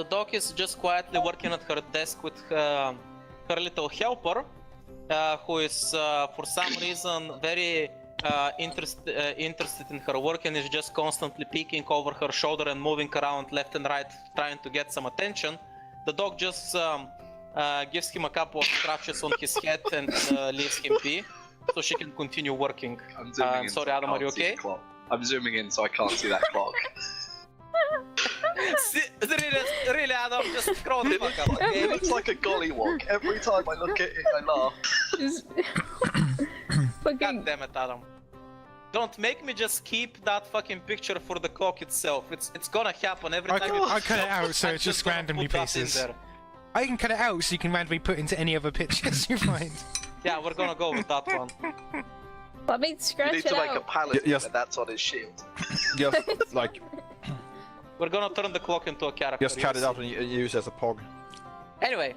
the dog is just quietly working at her desk with her little helper, who is for some reason very interested in her work and is just constantly peeking over her shoulder and moving around left and right, trying to get some attention. The dog just gives him a couple of scratches on his head and leaves him be, so she can continue working. I'm zooming in. Sorry, Adam, are you okay? I'm zooming in so I can't see that clock. Really, Adam, just scroll the fuck up. Okay? It looks like a gollywog. Every time I look at it, I laugh. God damn it, Adam. Don't make me just keep that fucking picture for the clock itself. It's gonna happen every time. I cut it out so it's just randomly places. I can cut it out so you can randomly put into any other pictures you find. Yeah, we're gonna go with that one. Let me scratch it out. You need to make a palette and that's on his shield. Yes, like... We're gonna turn the clock into a character. Just cut it out and use it as a pog. Anyway,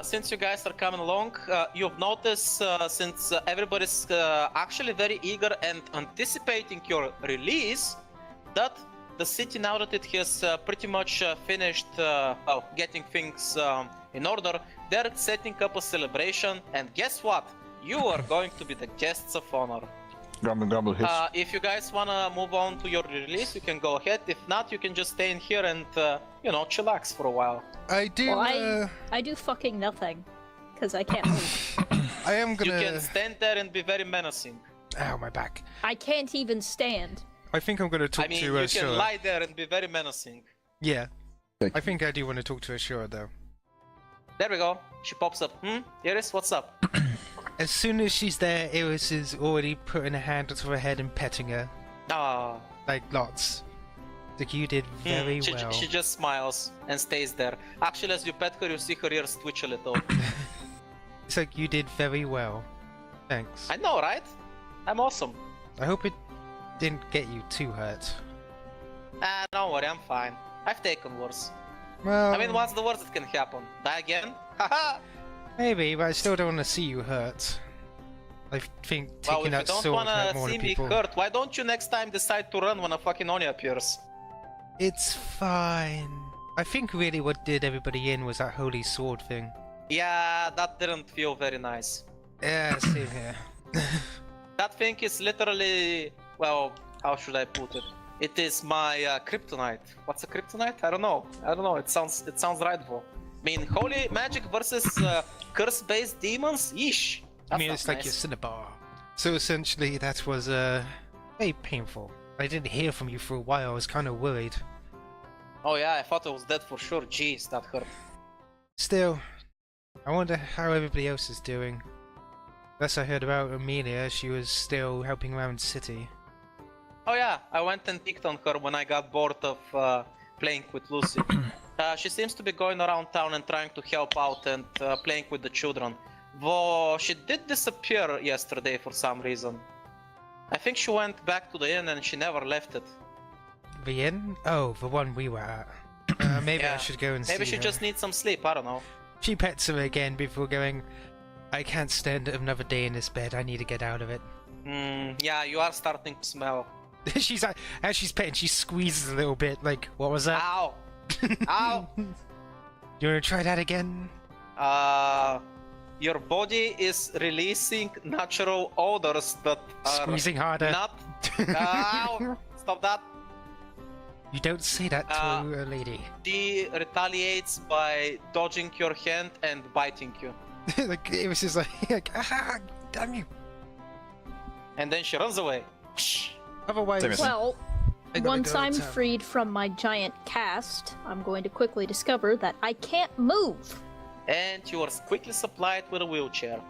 since you guys are coming along, you've noticed since everybody's actually very eager and anticipating your release, that the city, now that it has pretty much finished getting things in order, they're setting up a celebration, and guess what? You are going to be the guests of honor. Grumble, grumble, hiss. If you guys wanna move on to your release, you can go ahead. If not, you can just stay in here and, you know, chillax for a while. I do, well, I do fucking nothing, because I can't move. I am gonna... You can stand there and be very menacing. Ow, my back. I can't even stand. I think I'm gonna talk to you can lie there and be very menacing. Yeah. I think I do want to talk to Ashura, though. There we go. She pops up. Iris, what's up? As soon as she's there, Iris is already putting a hand onto her head and petting her. Ah. Like, lots. Like, you did very well. She just smiles and stays there. Actually, as you pet her, you see her ears twitch a little. It's like, you did very well. Thanks. I know, right? I'm awesome. I hope it didn't get you too hurt. Don't worry, I'm fine. I've taken worse. Well... I mean, what's the worst that can happen? Die again? Haha! Maybe, but I still don't want to see you hurt. I think taking that sword hurt more people. Well, if you don't want to see me hurt, why don't you next time decide to run when a fucking Oni appears? It's fine. I think really what did everybody in was that holy sword thing. Yeah, that didn't feel very nice. Yeah, same here. That thing is literally... Well, how should I put it? It is my kryptonite. What's a kryptonite? I don't know. It sounds rightful. I mean, holy magic versus curse-based demons? Yeesh. I mean, it's like your cinnabar. So essentially, that was very painful. I didn't hear from you for a while. I was kind of worried. Oh yeah, I thought I was dead for sure. Jeez, that hurt. Still, I wonder how everybody else is doing. Last I heard about Amelia, she was still helping around the city. Oh yeah, I went and picked on her when I got bored of playing with Lucy. She seems to be going around town and trying to help out and playing with the children. Though she did disappear yesterday for some reason. I think she went back to the inn and she never left it. The inn? Oh, the one we were at. Maybe I should go and see her. Maybe she just needs some sleep, I don't know. She pets her again before going, I can't stand another day in this bed, I need to get out of it. Yeah, you are starting to smell. She's like, as she's petting, she squeezes a little bit, like, what was that? Ow! Ow! You wanna try that again? Your body is releasing natural odors that are squeezing harder. Not... Ow! Stop that! You don't say that to a lady. She retaliates by dodging your hand and biting you. Like, it was just like, ah, damn you. And then she runs away. Otherwise, well, once I'm freed from my giant cast, I'm going to quickly discover that I can't move. And you are quickly supplied with a wheelchair.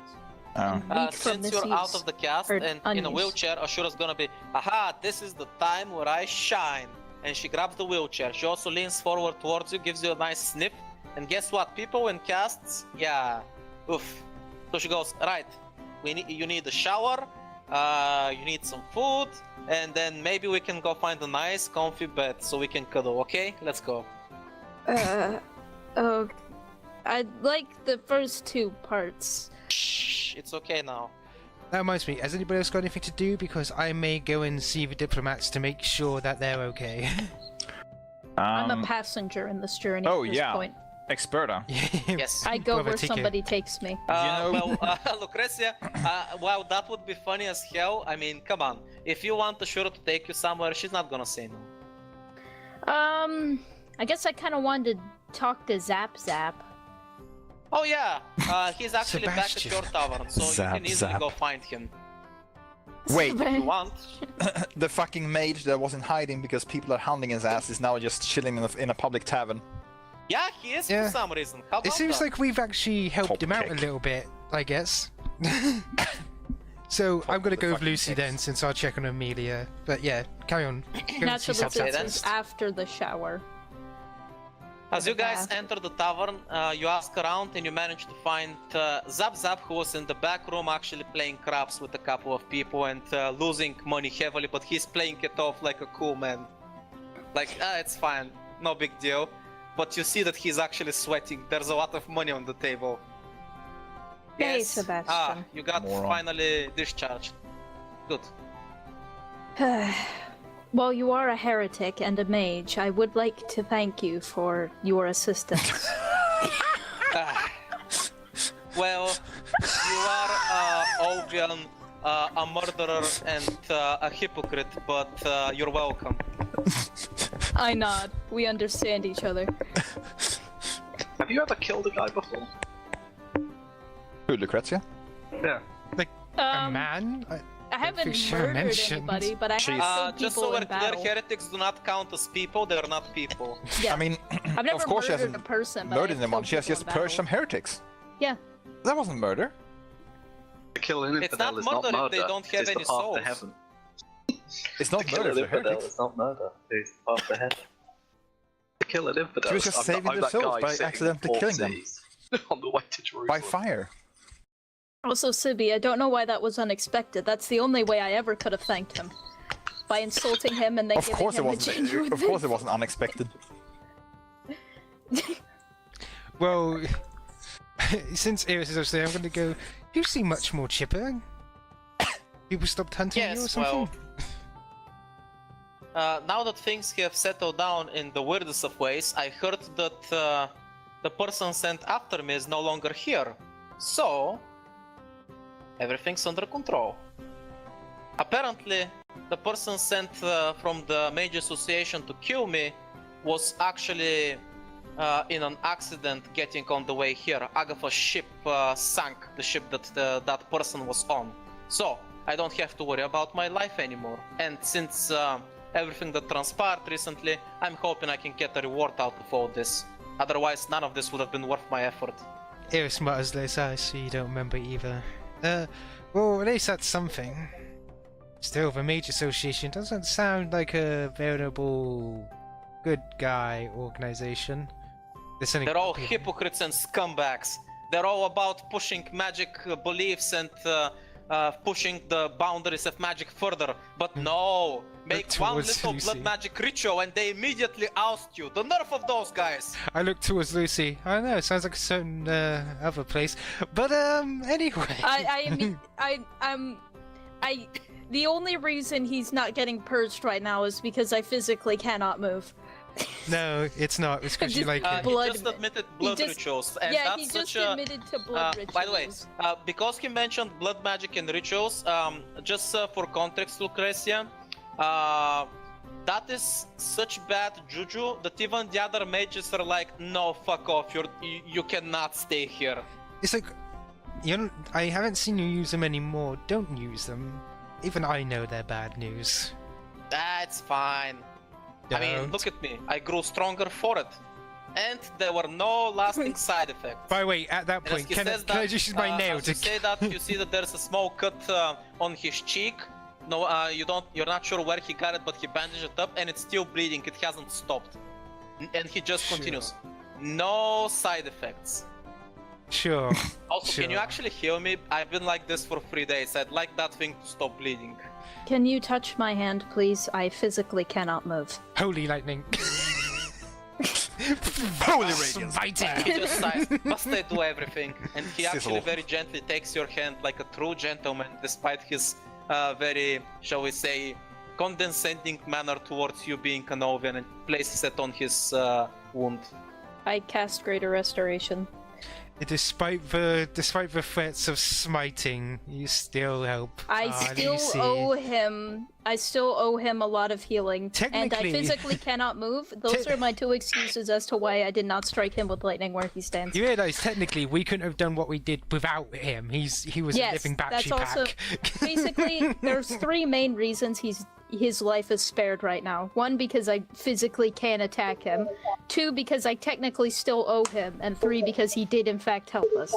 Since you're out of the cast and in a wheelchair, Ashura's gonna be, aha, this is the time where I shine. And she grabs the wheelchair. She also leans forward towards you, gives you a nice sniff. And guess what? People in casts, yeah, oof. So she goes, right, you need a shower, you need some food, and then maybe we can go find a nice comfy bed so we can cuddle, okay? Let's go. Oh, I'd like the first two parts. Shh, it's okay now. That reminds me, has anybody else got anything to do? Because I may go and see the diplomats to make sure that they're okay. I'm a passenger in this journey Oh, at this yeah. point. Experta. Yes. I go Brother where ticket. somebody takes me. Well, Lucretia, while that would be funny as hell, I mean, come on. If you want Ashura to take you somewhere, she's not gonna say no. I guess I kind of wanted to talk to Zap Zap. Oh yeah, he's actually Sebastian. back at your tavern, so Zap, you can easily zap. go find him Wait, if you want. the fucking mage that was in hiding because people are hounding his ass is now just chilling in a public tavern. Yeah, he is Yeah. for some reason. How It about seems that? like we've actually helped Top him out a pick. little bit, I guess. So I'm gonna the go with fucking Lucy then, picks. since I'll check on Amelia. But yeah, carry on. Go and see Naturally, Zap Zap then. this is first. after the shower. As you guys bath. enter the tavern, you ask around and you manage to find Zap Zap, who was in the back room actually playing craps with a couple of people and losing money heavily, but he's playing it off like a cool man. Like, it's fine, no big deal. But you see that he's actually sweating. There's a lot of money on the table. Hey, Sebastian. You got Moron. finally discharged. Good. While you are a heretic and a mage, I would like to thank you for your assistance. Well, you are Ovian, a murderer and a hypocrite, but you're welcome. I nod. We understand each other. Have you ever killed a guy before? Who, Lucretia? Yeah. A man? I haven't pretty sure I murdered mentioned. anybody, but I have killed Just people so we're in clear, battle. heretics do not count as people, they're not people. Yeah. I mean, I've never of course she murdered hasn't a person, but murdered I've anyone. killed She has people just in purged some battle. heretics. Yeah. That wasn't murder. To kill an It's infidel not is not murder murder. if they don't have it's any the path souls. to heaven. It's not To kill murder an for infidel heretics. is not murder. It's the path to heaven. To kill an infidel. She was just I'm saving I'm their that souls guy by sitting accidentally in killing them. Seas on the way to Jerusalem. By fire. Also, Sibby, I don't know why that was unexpected. That's the only way I ever could have thanked him. By insulting him and then Of giving course it him a wasn't. genuine Of course it wasn't unexpected. Well, since Iris is upstairs, I'm gonna go. You seem much more chipper. People stopped hunting you or Yes, something? well... now that things have settled down in the weirdest of ways, I heard that the person sent after me is no longer here. So, everything's under control. Apparently, the person sent from the Mage Association to kill me was actually in an accident getting on the way here. Agatha's ship sank, the ship that that person was on. So, I don't have to worry about my life anymore. And since everything that transpired recently, I'm hoping I can get a reward out of all this. Otherwise, none of this would have been worth my effort. Iris mutters those eyes, so you don't remember either. Well, at least that's something. Still, the Mage Association doesn't sound like a veritable good guy organization. They're all hypocrites and scumbags. They're all about pushing magic beliefs and pushing the boundaries of magic further. But no, make one towards little Lucy. blood magic ritual and they immediately oust you. The nerve of those guys! I look towards Lucy. I don't know, it sounds like a certain other place. But anyway. The only reason he's not getting purged right now is because I physically cannot move. No, it's not. It's because you like him. Blood- He just admitted blood just- rituals, and Yeah, that's he just such a. admitted to blood rituals. By the way, because he mentioned blood magic and rituals, just for context, Lucretia, that is such bad juju that even the other mages are like, no, fuck off, you cannot stay here. It's like, I haven't seen you use them anymore. Don't use them. Even I know they're bad news. That's fine. I mean, Don't. look at me. I grew stronger for it. And there were no lasting side effects. By the way, at that And as point, he can says I that, just use my nail as to you say that, you see that there's a small cut on his cheek. No, you're not sure where he got it, but he bandaged it up and it's still bleeding. It hasn't stopped. And he just Sure. continues. No side effects. Sure. Also, can you Sure. actually heal me? I've been like this for 3 days. I'd like that thing to stop bleeding. Can you touch my hand, please? I physically cannot move. Holy lightning. Holy radiance. Fighting. He just sighs, must I do everything? And he actually Sizzle. very gently takes your hand like a true gentleman, despite his very, shall we say, condescending manner towards you being an Ovian and places it on his wound. I cast Greater Restoration. Despite the threats of smiting, you still help. I still owe him a lot of healing, and I physically cannot move. Those are my two excuses as to why I did not strike him with lightning where he stands. You realise technically we couldn't have done what we did without him. He was a living battery pack. Also basically there's three main reasons his life is spared right now. One, because I physically can attack him. Two, because I technically still owe him. And three, because he did in fact help us.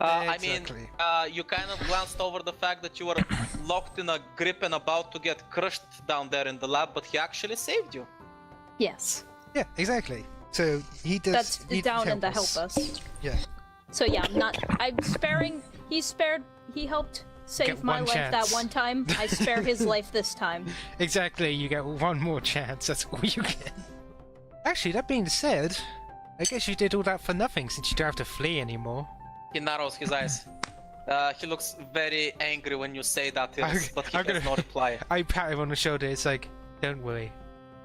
Exactly. I mean, you kind of glanced over the fact that you were locked in a grip and about to get crushed down there in the lab, but he actually saved you. Yes. Yeah, exactly. So he does. That's down in the help us. Yeah. So yeah, I'm sparing. He helped save my life that one time. I spare his life this time. Exactly. You get one more chance. That's all you get. Actually, that being said, I guess you did all that for nothing since you don't have to flee anymore. He narrows his eyes. He looks very angry when you say that, but he has no reply. I pat him on the shoulder. It's like, don't worry.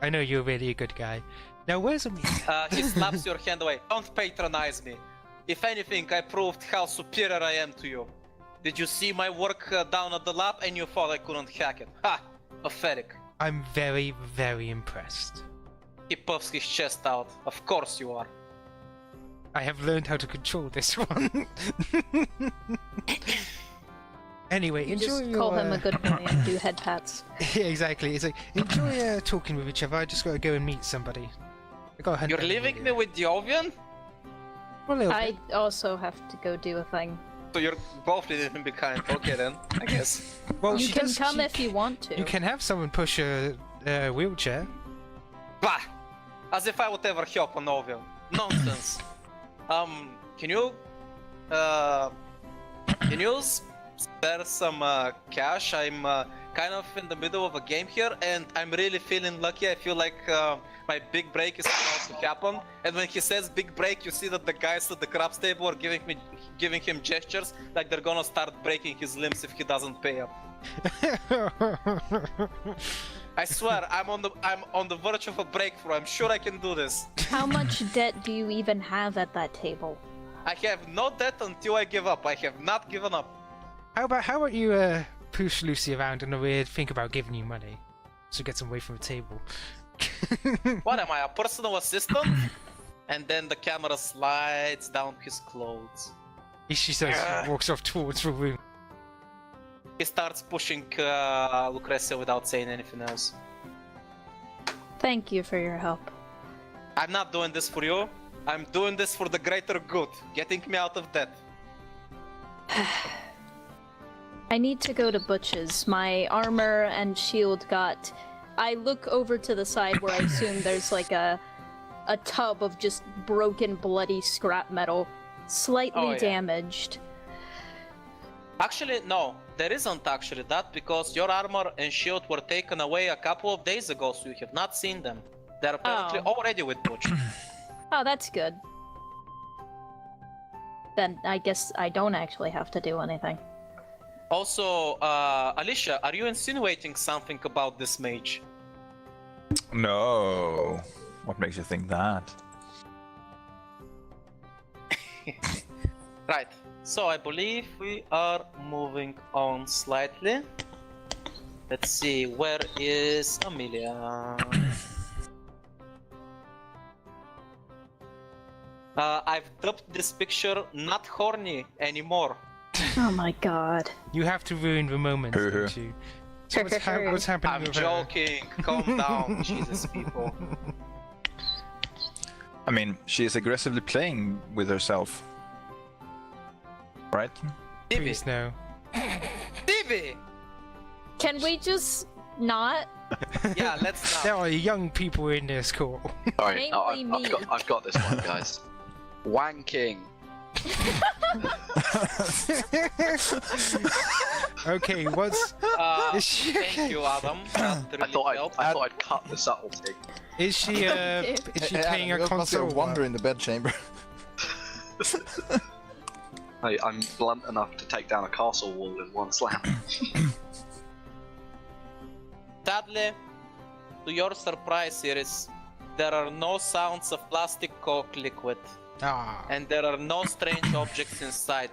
I know you're really a good guy. Now, where's Amiss? He slaps your hand away. Don't patronize me. If anything, I proved how superior I am to you. Did you see my work down at the lab and you thought I couldn't hack it? Ha! Pathetic. I'm very, very impressed. He puffs his chest out. Of course you are. I have learned how to control this one. Anyway, you enjoy just your... call him a good boy and do head pats. Yeah, exactly. It's like, enjoy talking with each other. I just gotta go and meet somebody. You're leaving me with the Ovian? I also have to go do a thing. So you're both leaving him behind. Okay then, I guess. Well, you can come if you want to. You can have someone push a wheelchair. Bah! As if I would ever help an Ovian. Nonsense. Can you spare some cash? I'm kind of in the middle of a game here, and I'm really feeling lucky. I feel like my big break is about to happen. And when he says big break, you see that the guys at the craps table are giving him gestures like they're gonna start breaking his limbs if he doesn't pay up. I swear, I'm on the verge of a breakthrough. I'm sure I can do this. How much debt do you even have at that table? I have no debt until I give up. I have not given up. How about you push Lucy around and we'll think about giving you money, so get some away from the table. What am I, a personal assistant? And then the camera slides down his clothes. She walks off towards the room. He starts pushing Lucretia without saying anything else. Thank you for your help. I'm not doing this for you. I'm doing this for the greater good, getting me out of debt. I need to go to Butch's. My armor and shield got... I look over to the side where I assume there's like a tub of just broken, bloody scrap metal. Slightly damaged. Actually, no. There isn't actually that, because your armor and shield were taken away a couple of days ago, so you have not seen them. They're apparently already with Butch. Oh, that's good. Then I guess I don't actually have to do anything. Also, Alyssia, are you insinuating something about this mage? No. What makes you think that? Right. So I believe we are moving on slightly. Let's see, where is Amelia? I've dubbed this picture not horny anymore. Oh my god. You have to ruin the moment, don't you? So what's happening I'm with joking. Calm down, Jesus people. I mean, she is aggressively playing with herself. Right? Please no. Sibby! Can we just not? Yeah, let's not. There are young people in this call. Alright, Mainly I've got this one, guys. Wanking. Okay, what's... Thank you, Adam. That really helped. I thought I'd cut the subtlety. Is she playing a console? Wander in the bedchamber. I'm blunt enough to take down a castle wall in one slam. sadly, to your surprise, Iris, there are no sounds of plastic coke liquid. And there are no strange objects inside.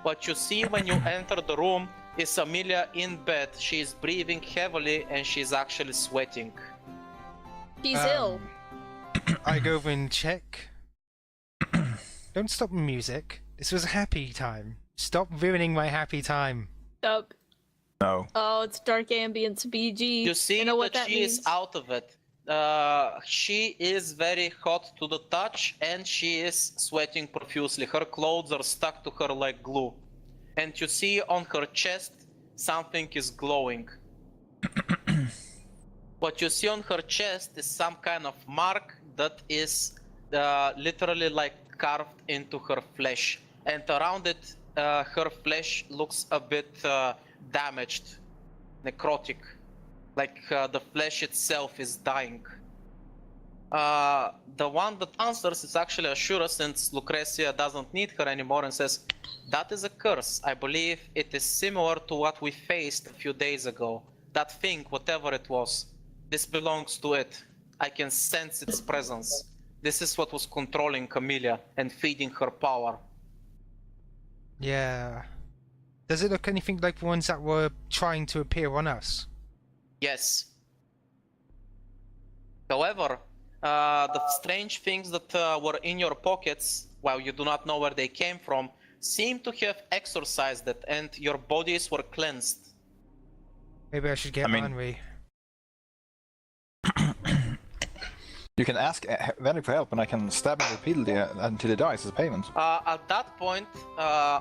What you see when you enter the room is Amelia in bed. She is breathing heavily and she's actually sweating. She's ill. I go over and check. Don't stop the music. This was a happy time. Stop ruining my happy time. Stop. No. Oh, it's dark ambience BG. You see that she is out of it. She is very hot to the touch and she is sweating profusely. Her clothes are stuck to her like glue. And you see on her chest something is glowing. What you see on her chest is some kind of mark that is literally like carved into her flesh. And around it, her flesh looks a bit damaged, necrotic. Like the flesh itself is dying. The one that answers is actually Ashura, since Lucretia doesn't need her anymore, and says, "That is a curse. I believe it is similar to what we faced a few days ago. That thing, whatever it was, this belongs to it. I can sense its presence. This is what was controlling Camellia and feeding her power." Yeah. Does it look anything like the ones that were trying to appear on us? Yes. However, the strange things that were in your pockets, while you do not know where they came from, seem to have exorcised it, and your bodies were cleansed. Maybe I should get Henry. You can ask Venick for help, and I can stab him repeatedly until he dies as payment. At that point,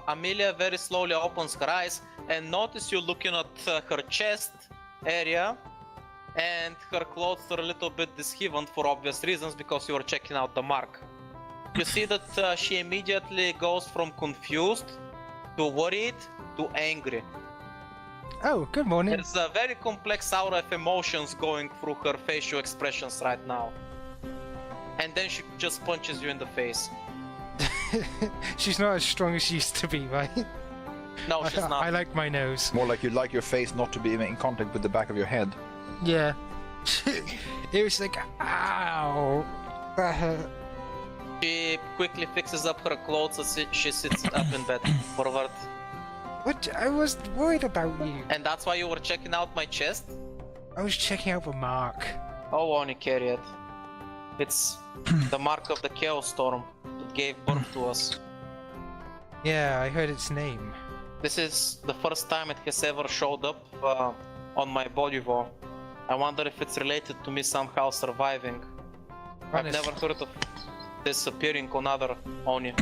Amelia very slowly opens her eyes and notice you looking at her chest area, and her clothes are a little bit disheveled for obvious reasons because you were checking out the mark. You see that she immediately goes from confused to worried to angry. Oh, good morning. There's a very complex aura of emotions going through her facial expressions right now. And then she just punches you in the face. She's not as strong as she used to be, right? No, she's not. I like my nose. More like you'd like your face not to be in contact with the back of your head. Yeah. It was like, ow. She quickly fixes up her clothes as she sits up in bed, forward. What? I was worried about you. And that's why you were checking out my chest? I was checking out the mark. Oh, only carry it. It's the mark of the Chaos Storm that gave birth to us. Yeah, I heard its name. This is the first time it has ever showed up on my body wall. I wonder if it's related to me somehow surviving. I've never heard of this appearing on other Oni.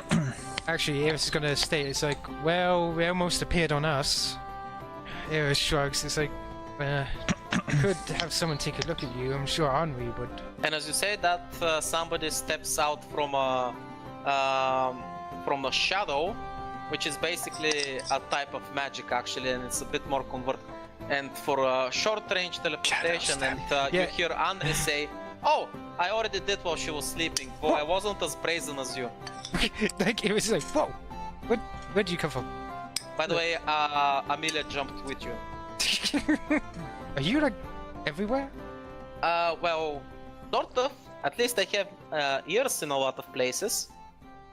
Actually, Eris is gonna state, it's like, well, they almost appeared on us. Eris shrugs, it's like, could have someone take a look at you, I'm sure Henri would. And as you say that, somebody steps out from a shadow, which is basically a type of magic actually, and it's a bit more convert. And for a short-range teleportation, and you hear Henri say, "Oh, I already did while she was sleeping, but I wasn't as brazen as you." Like, it was like, whoa, where'd you come from? By the way, Amelia jumped with you. Are you like everywhere? Well, sort of. At least I have ears in a lot of places.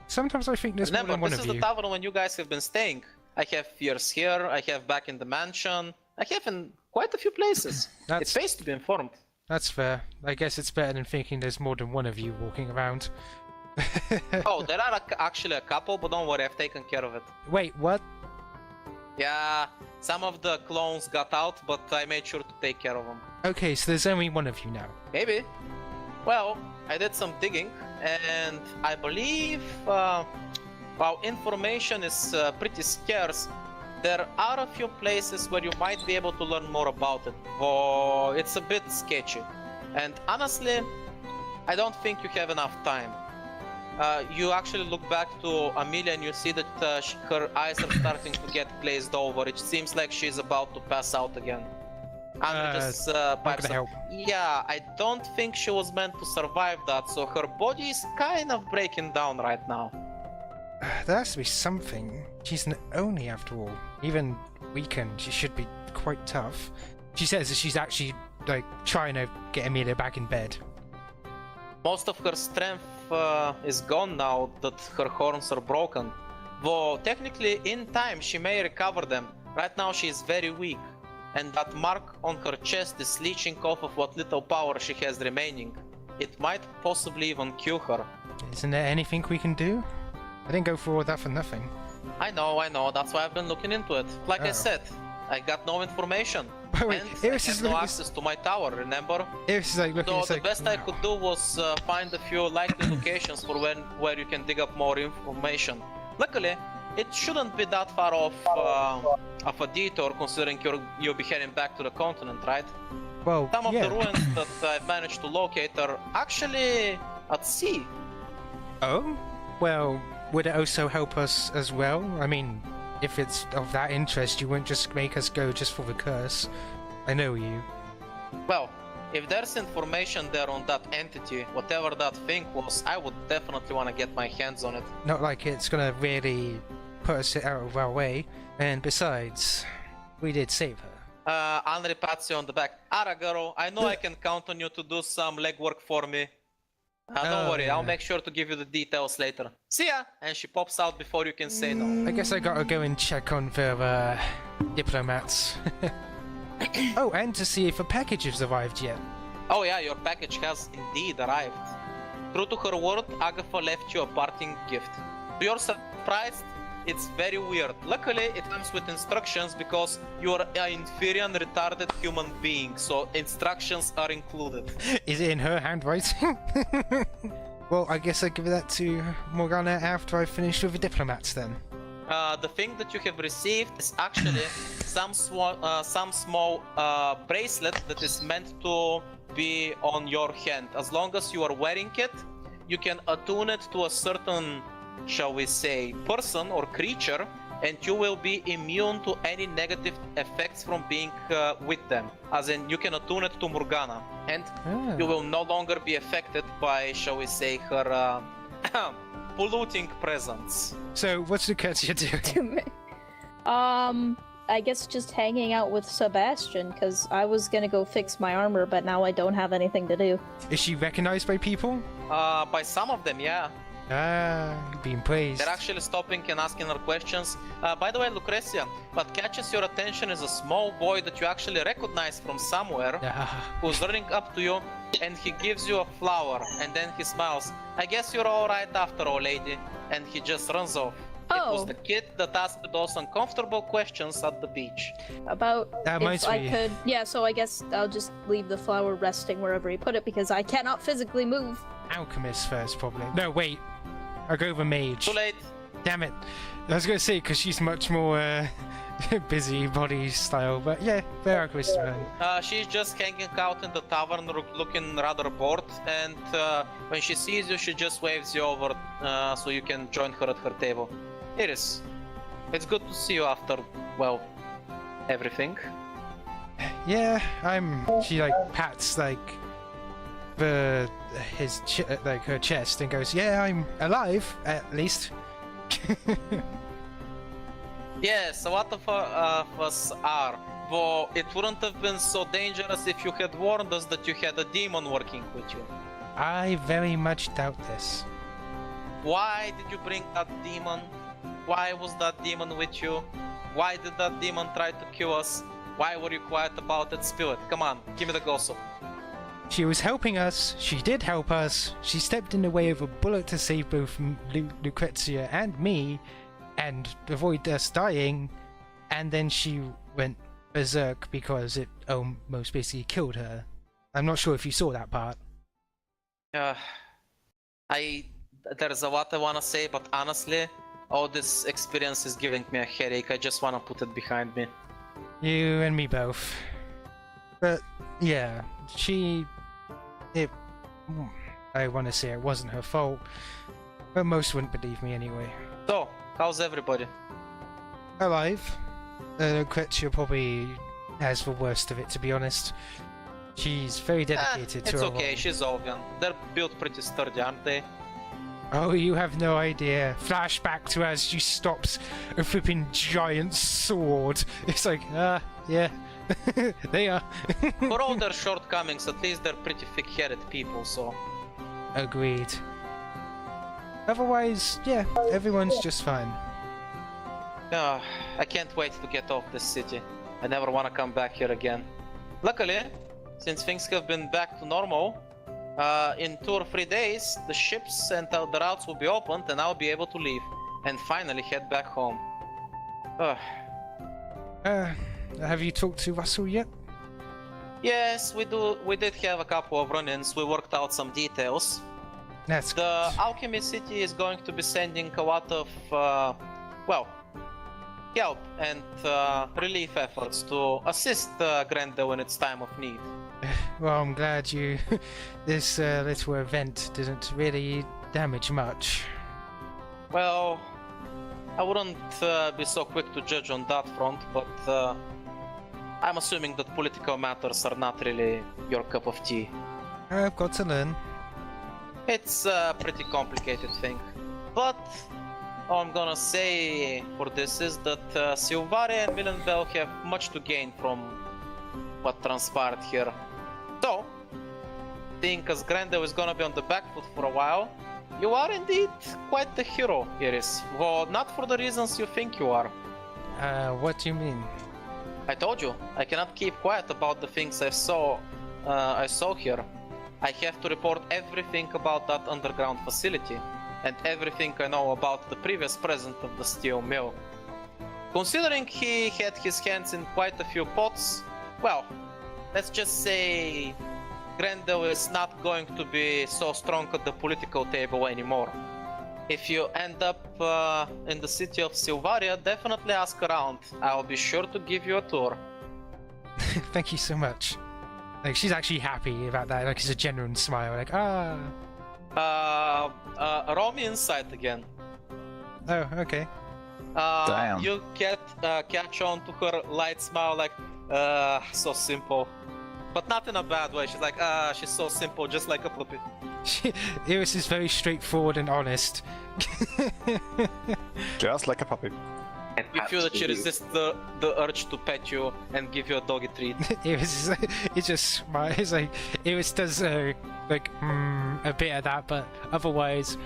Sometimes I think there's more than one this of is you. the tavern when you guys have been staying. I have ears here, I have back in the mansion, I have in quite a few places. It pays to be informed. That's fair. I guess it's better than thinking there's more than one of you walking around. Oh, there are actually a couple, but don't worry, I've taken care of it. Wait, what? Yeah, some of the clones got out, but I made sure to take care of them. Okay, so there's only one of you now. Maybe. Well, I did some digging, and I believe, while information is pretty scarce, there are a few places where you might be able to learn more about it, but it's a bit sketchy. And honestly, I don't think you have enough time. You actually look back to Amelia and you see that her eyes are starting to get glazed over. It seems like she's about to pass out again. Just pipes up. Yeah, I don't think she was meant to survive that, so her body is kind of breaking down right now. There has to be something. She's an Oni after all. Even weakened, she should be quite tough. She says that she's actually like, trying to get Amelia back in bed. Most of her strength is gone now that her horns are broken. Though technically in time she may recover them. Right now she is very weak. And that mark on her chest is leeching off of what little power she has remaining. It might possibly even cure her. Isn't there anything we can do? I didn't go through all that for nothing. I know, that's why I've been looking into it. Like I said, I got no information. Wait, and I have no access to my tower, remember? Iris is like looking, So the best I could do was find a few likely locations for where you can dig up more information. Luckily, it shouldn't be that far off of a detour, considering you'll be heading back to the continent, right? well, Some of yeah. the ruins that I've managed to locate are actually at sea. Oh? Well, would it also help us as well? I mean, if it's of that interest, you wouldn't just make us go just for the curse. I know you. Well, if there's information there on that entity, whatever that thing was, I would definitely want to get my hands on it. Not like it's gonna really put us out of our way. And besides, we did save her. Anri pats you on the back. Ara girl, I know I can count on you to do some legwork for me. Don't worry, I'll make sure to give you the details later. See ya! And she pops out before you can say no. I guess I gotta go and check on the diplomats. Oh, and to see if a package has arrived yet. Oh yeah, your package has indeed arrived. True to her word, Agatha left you a parting gift. To your surprise, it's very weird. Luckily, it comes with instructions because you are an inferior and retarded human being, so instructions are included. Is it in her handwriting? Well, I guess I'll give that to Morgana after I finish with the diplomats then. The thing that you have received is actually some small bracelet that is meant to be on your hand. As long as you are wearing it, you can attune it to a certain, shall we say, person or creature, and you will be immune to any negative effects from being with them. As in, you can attune it to Morgana, and you will no longer be affected by, shall we say, her polluting presence. So, what's Lucretia doing? I guess just hanging out with Sebastian, because I was gonna go fix my armor, but now I don't have anything to do. Is she recognized by people? By some of them, yeah. Being praised. They're actually stopping and asking her questions. By the way, Lucretia, what catches your attention is a small boy that you actually recognize from somewhere, who's running up to you, and he gives you a flower, and then he smiles. I guess you're alright after all, lady. And he just runs off. It was the kid that asked those uncomfortable questions at the beach. About if I me. could... Yeah, so I guess I'll just leave the flower resting wherever he put it, because I cannot physically move. Alchemist first, probably. No, wait. I'll go with mage. Too late. Damn it. I was going to say, because she's much more busy body style, but yeah, the alchemist man. She's just hanging out in the tavern looking rather bored, and when she sees you, she just waves you over so you can join her at her table. Iris, it's good to see you after, well, everything. Yeah, she like pats like her chest and goes, yeah, I'm alive, at least. Yes, a lot of us are. Though it wouldn't have been so dangerous if you had warned us that you had a demon working with you. I very much doubt this. Why did you bring that demon? Why was that demon with you? Why did that demon try to kill us? Why were you quiet about it? Spill it. Come on, give me the gossip. She was helping us. She did help us. She stepped in the way of a bullet to save both Lucretia and me, and avoid us dying. And then she went berserk because it almost basically killed her. I'm not sure if you saw that part. There's a lot I wanna say, but honestly, all this experience is giving me a headache. I just wanna put it behind me. You and me both. But yeah, I want to say it wasn't her fault, but most wouldn't believe me anyway. So, how's everybody? Alive. Lucretia probably has the worst of it, to be honest. She's very dedicated to her It's okay, role. she's Olvian. They're built pretty sturdy, aren't they? Oh, you have no idea. Flashback to as she stops a flipping giant sword. It's like, yeah, They are. For all their shortcomings, at least they're pretty thick-headed people, so... Agreed. Otherwise, yeah, everyone's just fine. I can't wait to get off this city. I never want to come back here again. Luckily, since things have been back to normal, in 2 or 3 days, the ships and the routes will be opened and I'll be able to leave and finally head back home. Have you talked to Russell yet? Yes, we did have a couple of run-ins. We worked out some details. That's The good. Alchemy City is going to be sending a lot of, help and relief efforts to assist Grendel in its time of need. Well, I'm glad you... this little event didn't really damage much. Well, I wouldn't be so quick to judge on that front, but I'm assuming that political matters are not really your cup of tea. I've got to learn. It's a pretty complicated thing, but all I'm gonna say for this is that Silvaria and Millenville have much to gain from what transpired here. So, seeing as Grendel is gonna be on the back foot for a while, you are indeed quite the hero, Iris. Well, not for the reasons you think you are. What do you mean? I told you, I cannot keep quiet about the things I saw here. I have to report everything about that underground facility, and everything I know about the previous president of the steel mill. Considering he had his hands in quite a few pots, well, let's just say Grendel is not going to be so strong at the political table anymore. If you end up in the city of Silvaria, definitely ask around. I'll be sure to give you a tour. Thank you so much. Like, she's actually happy about that. Like, it's a genuine smile. Like, ah. Roll me insight again. Oh, okay. Damn. You catch on to her light smile, like, so simple. But not in a bad way. She's like, she's so simple, just like a puppy. Iris is very straightforward and honest. Just like a puppy. You feel that she resists the urge to pet you and give you a doggy treat. Iris is, it just smiles. It's like Iris does a bit of that, but otherwise,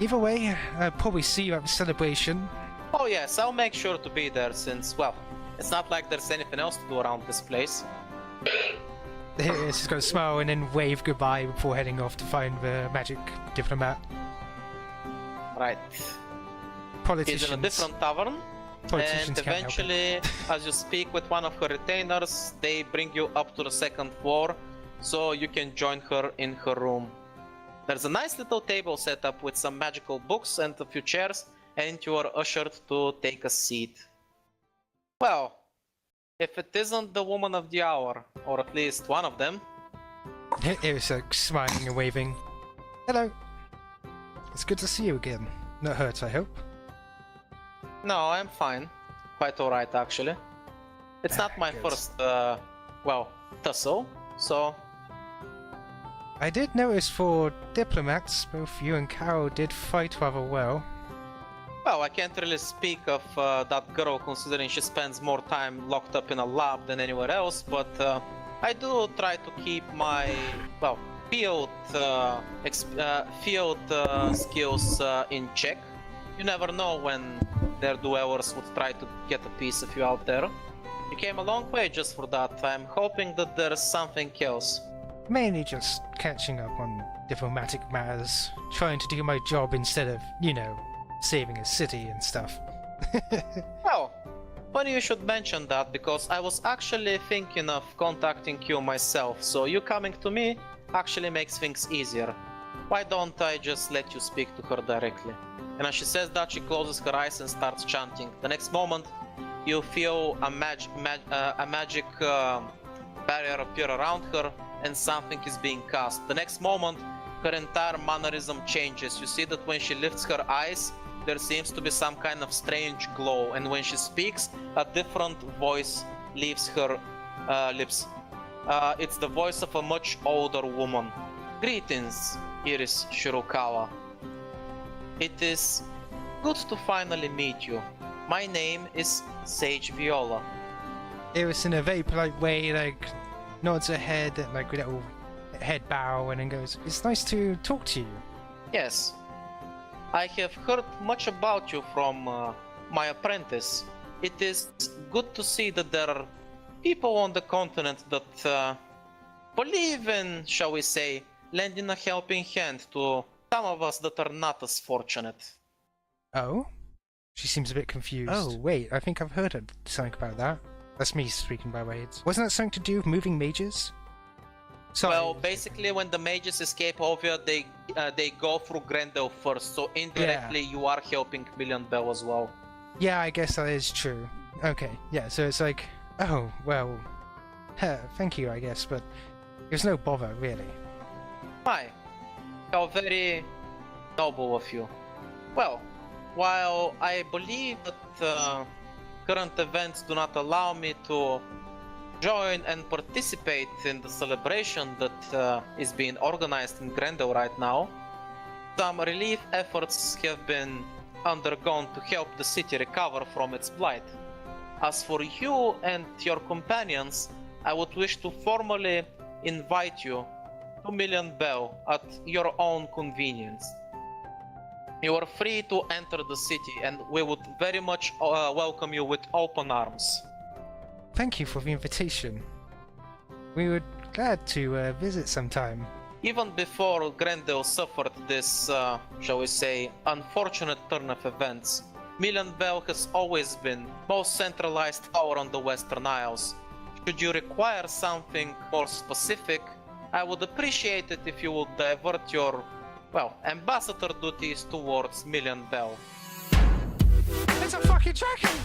either way, I'll probably see you at the celebration. Oh yes, I'll make sure to be there since, well, it's not like there's anything else to do around this place. Iris is going to smile and then wave goodbye before heading off to find the magic diplomat. Right. Politicians. He's in a different tavern, Politicians and can't help it. eventually, as you speak with one of her retainers, they bring you up to the 2nd floor, so you can join her in her room. There's a nice little table set up with some magical books and a few chairs, and you are ushered to take a seat. Well, if it isn't the woman of the hour, or at least one of them. Iris like smiling and waving. Hello. It's good to see you again. Not hurt, I hope. No, I'm fine. Quite alright, actually. It's not my Good. first, tussle, so... I did notice for diplomats, both you and Carol did fight rather well. Well, I can't really speak of that girl considering she spends more time locked up in a lab than anywhere else, but I do try to keep my, well, field skills in check. You never know when their duellers would try to get a piece of you out there. You came a long way just for that. I'm hoping that there's something else. Mainly just catching up on diplomatic matters, trying to do my job instead of, you know, saving a city and stuff. Well, funny you should mention that, because I was actually thinking of contacting you myself, so you coming to me actually makes things easier. Why don't I just let you speak to her directly? And as she says that, she closes her eyes and starts chanting. The next moment, you feel a magic barrier appear around her, and something is being cast. The next moment, her entire mannerism changes. You see that when she lifts her eyes, there seems to be some kind of strange glow, and when she speaks, a different voice leaves her lips. It's the voice of a much older woman. Greetings, Iris Shirokawa. It is good to finally meet you. My name is Sage Viola. Iris, in a very polite way, like, nods her head, like, with a little head bow, and then goes, "It's nice to talk to you." Yes. I have heard much about you from my apprentice. It is good to see that there are people on the continent that believe in, shall we say, lending a helping hand to some of us that are not as fortunate. Oh? She seems a bit confused. Oh, wait, I think I've heard something about that. That's me speaking by words. Wasn't that something to do with moving mages? Sorry. Well, basically, when the mages escape over, they go through Grendel first, so indirectly you are helping Million Bell as well. Yeah, I guess that is true. Okay, yeah, so it's like, oh, well, thank you, I guess, but there's no bother, really. Why? How very noble of you. Well, while I believe that current events do not allow me to join and participate in the celebration that is being organized in Grendel right now, some relief efforts have been undergone to help the city recover from its blight. As for you and your companions, I would wish to formally invite you to Million Bell at your own convenience. You are free to enter the city, and we would very much welcome you with open arms. Thank you for the invitation. We would glad to visit sometime. Even before Grendel suffered this, shall we say, unfortunate turn of events, Million Bell has always been most centralized power on the Western Isles. Should you require something more specific, I would appreciate it if you would divert your, well, ambassador duties towards Million Bell. It's a fucking dragon!